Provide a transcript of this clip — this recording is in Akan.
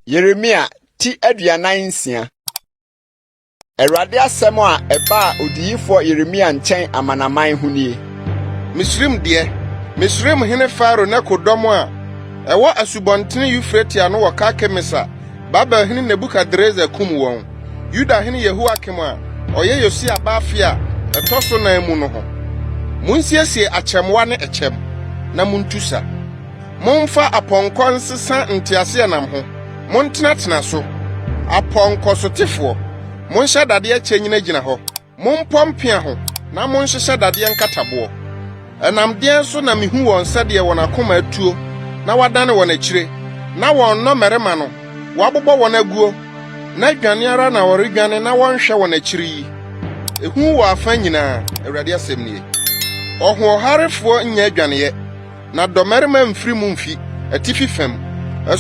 Yeremia ti aduanan nsia. Awurade asɛm a ɛbaa odiyifo Yeremia nkyɛn amanaman ho nie. Misrim de, Misrim hene Faro na kodɔm a ɛwɔ asubɔntene Eufrate no wɔ Kakemisa, Babel hene Nebukadreza kum wɔn. Yuda hene Yehoakim a ɔyɛ Yosia baafia ɛtɔ so nan mu no ho. Munsiesie akyɛmwa ne ɛkyɛm na muntusa. Momfa apɔnkɔ nsesa nteaseɛnam ho. Montenatena so. Apɔnkɔ sotefoɔ. Monhyɛ dadeɛ kyɛnyina gyina hɔ. Mompɔmpea ho na monhyehyɛ dadeɛ nkataboɔ. Ɛnamdeɛ so na mihu wɔn sɛdeɛ wɔn akoma atuo na wadane wɔn akyire. Na wɔn nnɔmmarima no wɔabobɔ wɔn aguo. Na dwane ara na wɔredwane na wɔnhwɛ wɔn akyire yi. Ehu wɔ afa nyinaa, Awurade asɛm nie. Ɔhoɔharefoɔ nyɛ adwaneɛ, na dɔmmarima mfiri mu mfi, atifi fam.